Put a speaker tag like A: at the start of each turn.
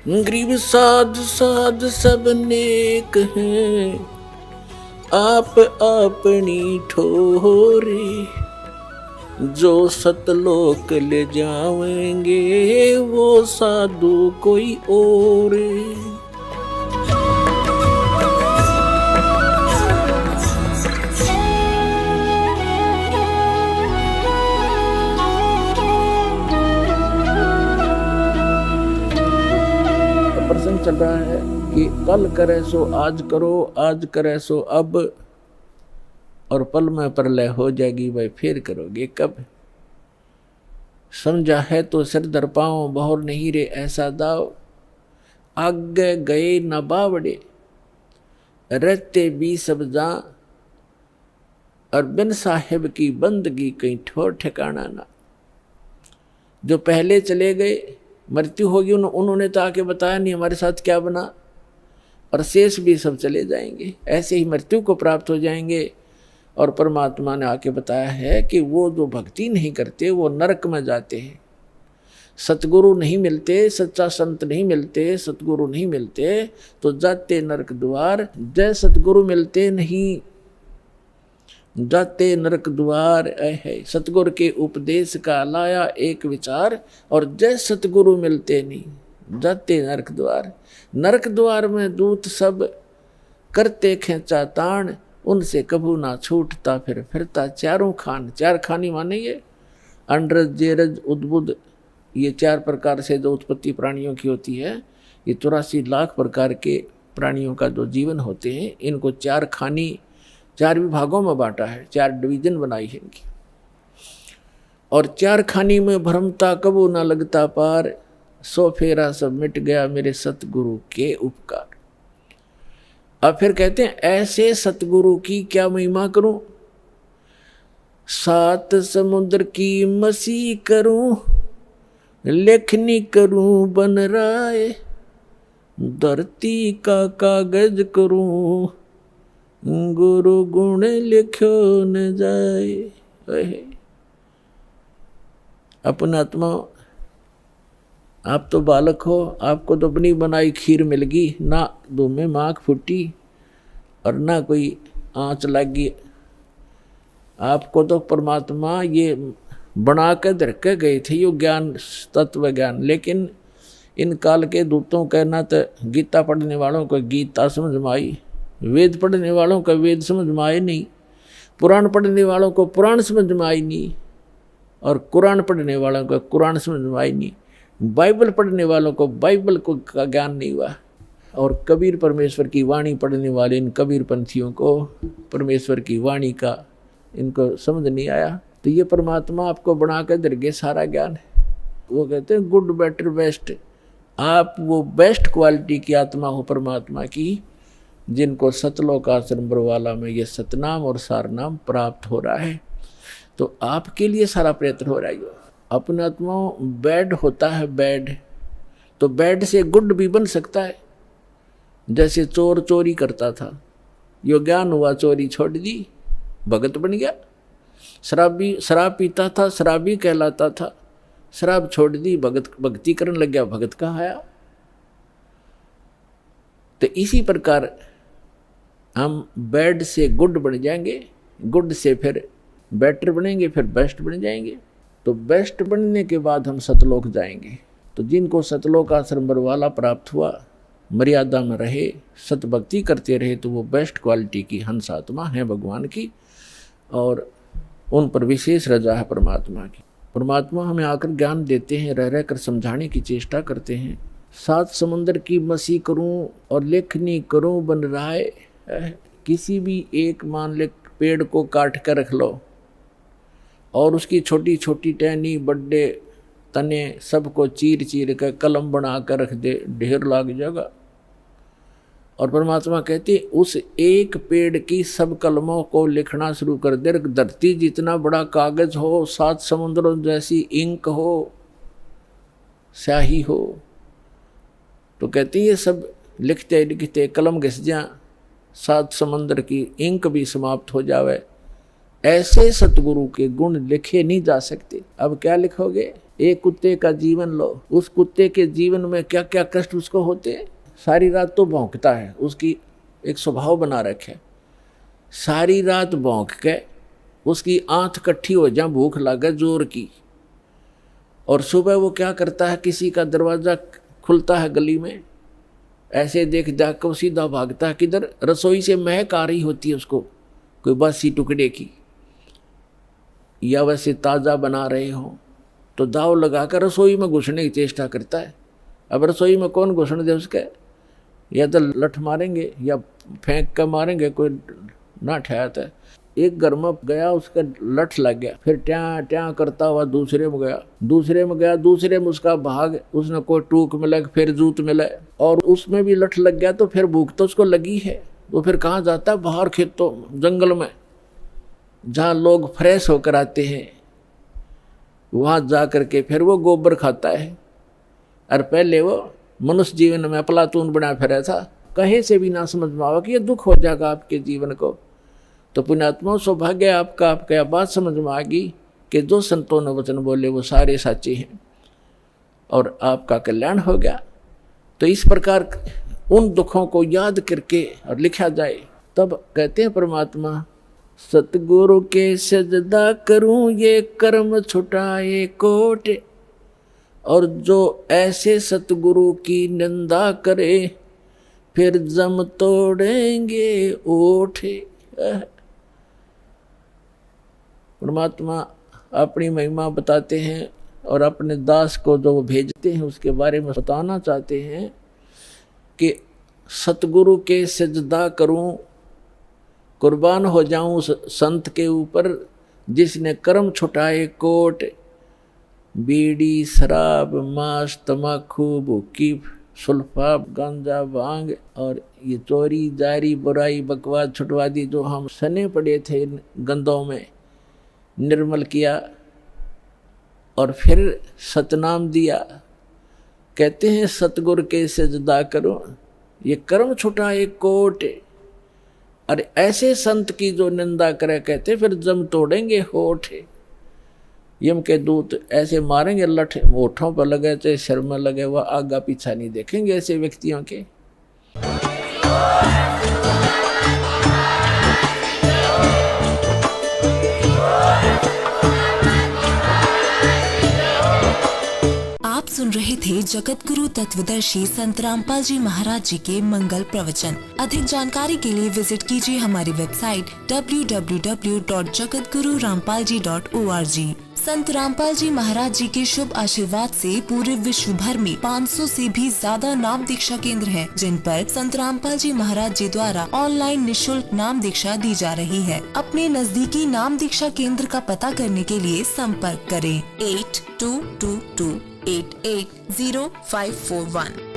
A: गरीब साध साध सब नेक हैं, आप अपनी ठोरी। जो सतलोक ले जावेंगे वो साधु कोई और। प्रश्न चल रहा है कि कल करे सो आज करो, आज करे सो अब, और पल में प्रलय हो जाएगी, भाई फिर करोगे कब। समझा है तो सिर दर पाओ, बहुर नहीं रे ऐसा दाव। आगे गए न बावड़े, रहते भी सब जा। और बिन साहिब की बंदगी कहीं ठोर ठिकाना ना। जो पहले चले गए, मृत्यु होगी, उन्होंने तो आके बताया नहीं हमारे साथ क्या बना। और शेष भी सब चले जाएंगे, ऐसे ही मृत्यु को प्राप्त हो जाएंगे। और परमात्मा ने आके बताया है कि वो जो भक्ति नहीं करते वो नरक में जाते हैं। सतगुरु नहीं मिलते, सच्चा संत नहीं मिलते, सतगुरु नहीं मिलते तो जाते नरक द्वार। जय सतगुरु मिलते नहीं, जाते नरक द्वार। है सतगुरु के उपदेश का लाया एक विचार, और जय सतगुरु मिलते नहीं, जाते नरक द्वार। नरक द्वार में दूत सब करते खेचा ताण, उनसे कभू ना छूटता फिर फिरता चारों खान। चार खानी माने ये अंडरज, जेरज, उद्बुद, ये चार प्रकार से जो उत्पत्ति प्राणियों की होती है। ये 84 लाख प्रकार के प्राणियों का जो जीवन होते हैं, इनको चार खानी, चार विभागों में बांटा है, चार डिवीजन बनाई है इनकी। और चार खानी में भ्रमता कबू ना लगता पार, सो फेरा सब मिट गया मेरे सतगुरु के उपकार। अब फिर कहते हैं ऐसे सतगुरु की क्या महिमा करूं। सात समुद्र की मसी करूं, लेखनी करूं बन राय। धरती का कागज करूं, गुरु गुण लिखो न जाए। अपना आत्मा, आप तो बालक हो, आपको तो अपनी बनाई खीर मिल गई, ना दो में माख फूटी और ना कोई आँच लगी। आपको तो परमात्मा ये बना के धर के गए थे, यो ज्ञान, तत्व ज्ञान। लेकिन इन काल के दूतों का ना तो गीता पढ़ने वालों को गीता समझ में आई, वेद पढ़ने वालों को वेद समझ में आए नहीं, पुराण पढ़ने वालों को पुराण समझ में आई नहीं, और कुरान पढ़ने वालों को कुरान समझ में आई नहीं, बाइबल पढ़ने वालों को बाइबल को का ज्ञान नहीं हुआ। और कबीर परमेश्वर की वाणी पढ़ने वाले इन कबीर पंथियों को परमेश्वर की वाणी का इनको समझ नहीं आया। तो ये परमात्मा आपको बना कर दरगे सारा ज्ञान है। वो कहते हैं गुड बेटर बेस्ट। आप वो बेस्ट क्वालिटी की आत्मा हो परमात्मा की, जिनको सतलोक आश्रम बरवाला में ये सतनाम और सारनाम प्राप्त हो रहा है। तो आपके लिए सारा प्रयत्न हो रहा है। अपना आत्मा बैड होता है, बैड तो बैड से गुड भी बन सकता है। जैसे चोर चोरी करता था, यो ज्ञान हुआ, चोरी छोड़ दी, भगत बन गया। शराबी शराब पीता था, शराबी कहलाता था, शराब छोड़ दी, भक्ति करने लग गया, भगत कहाँ आया। तो इसी प्रकार हम बैड से गुड बन जाएंगे, गुड से फिर बेटर बनेंगे, फिर बेस्ट बन जाएंगे। तो बेस्ट बनने के बाद हम सतलोक जाएंगे। तो जिनको सतलोक आश्रम बरवाला प्राप्त हुआ, मर्यादा में रहे, सतभक्ति करते रहे, तो वो बेस्ट क्वालिटी की हंस आत्मा है भगवान की, और उन पर विशेष रजा है परमात्मा की। परमात्मा हमें आकर ज्ञान देते हैं, रह रह कर समझाने की चेष्टा करते हैं। सात समुद्र की मसी करूं और लेखनी करूं बन राय। किसी भी एक मान ले पेड़ को काट कर रख लो, और उसकी छोटी छोटी टहनी, बड़े तने सबको चीर चीर कर कलम बना कर रख दे, ढेर लग जाएगा। और परमात्मा कहते उस एक पेड़ की सब कलमों को लिखना शुरू कर दे। धरती जितना बड़ा कागज हो, सात समुद्रों जैसी इंक हो, स्याही हो, तो कहते ये सब लिखते लिखते कलम घिस जा, सात समुद्र की इंक भी समाप्त हो जावे। ऐसे सतगुरु के गुण लिखे नहीं जा सकते। अब क्या लिखोगे? एक कुत्ते का जीवन लो, उस कुत्ते के जीवन में क्या क्या कष्ट उसको होते हैं। सारी रात तो भौंकता है, उसकी एक स्वभाव बना रखे, सारी रात भौंक के उसकी आंख इकट्ठी हो जाए, भूख लगे जोर की, और सुबह वो क्या करता है, किसी का दरवाज़ा खुलता है गली में, ऐसे देख देख कर सीधा भागता है किधर, रसोई से महक आ रही होती है उसको कोई बासी टुकड़े की, या वैसे ताज़ा बना रहे हो तो दाव लगाकर रसोई में घुसने की चेष्टा करता है। अब रसोई में कौन घुसने दे उसके, या तो लठ मारेंगे या फेंक कर मारेंगे, कोई ना ठहरता है। एक घर में गया, उसका लठ लग गया, फिर ट्या ट्या करता हुआ दूसरे में गया, दूसरे में उसका भाग, उसने कोई टूक मिला, फिर जूत मिला, और उसमें भी लठ लग गया, तो फिर भूख तो उसको लगी है। वो फिर कहाँ जाता है, बाहर खेतों जंगल में जहाँ लोग फ्रेश होकर आते हैं, वहाँ जा करके फिर वो गोबर खाता है। और पहले वो मनुष्य जीवन में प्लातून बना फिरा था, कहीं से भी ना समझ में आवा कि ये दुख हो जाएगा आपके जीवन को। तो पुण्यात्मा सौभाग्य आपका, आपका बात समझ में आ गई कि जो संतों ने वचन बोले वो सारे साचे हैं और आपका कल्याण हो गया। तो इस प्रकार उन दुखों को याद करके और लिखा जाए, तब कहते हैं परमात्मा, सतगुरु के सजदा करूं ये कर्म छुटाए कोट, और जो ऐसे सतगुरु की निंदा करे फिर जम तोड़ेंगे ओठ। परमात्मा अपनी महिमा बताते हैं और अपने दास को जो भेजते हैं उसके बारे में बताना चाहते हैं कि सतगुरु के सजदा करूं, कुर्बान हो जाऊं उस संत के ऊपर जिसने कर्म छुटाए कोट, बीड़ी शराब मांस तमाकू भूकी सुल्फा गांजा भांग और ये चोरी जारी बुराई बकवास छुटवा दी, जो हम सने पड़े थे गंदों में, निर्मल किया और फिर सतनाम दिया। कहते हैं सतगुरु के सजदा करो ये कर्म छुटाए कोट, और ऐसे संत की जो निंदा करे कहते फिर जम तोड़ेंगे होठ। यम के दूत ऐसे मारेंगे लठ, होठों पर लगे चाहे सिर में लगे, वह आगा पीछा नहीं देखेंगे ऐसे व्यक्तियों के।
B: आप सुन रहे थे जगत गुरु तत्वदर्शी संत रामपाल जी महाराज जी के मंगल प्रवचन। अधिक जानकारी के लिए विजिट कीजिए हमारी वेबसाइट www.jagatgururampalji.org। संत रामपाल जी महाराज जी के शुभ आशीर्वाद से पूरे विश्व भर में 500 से भी ज्यादा नाम दीक्षा केंद्र हैं, जिन पर संत रामपाल जी महाराज जी द्वारा ऑनलाइन निशुल्क नाम दीक्षा दी जा रही है। अपने नजदीकी नाम दीक्षा केंद्र का पता करने के लिए संपर्क करें 8222880541।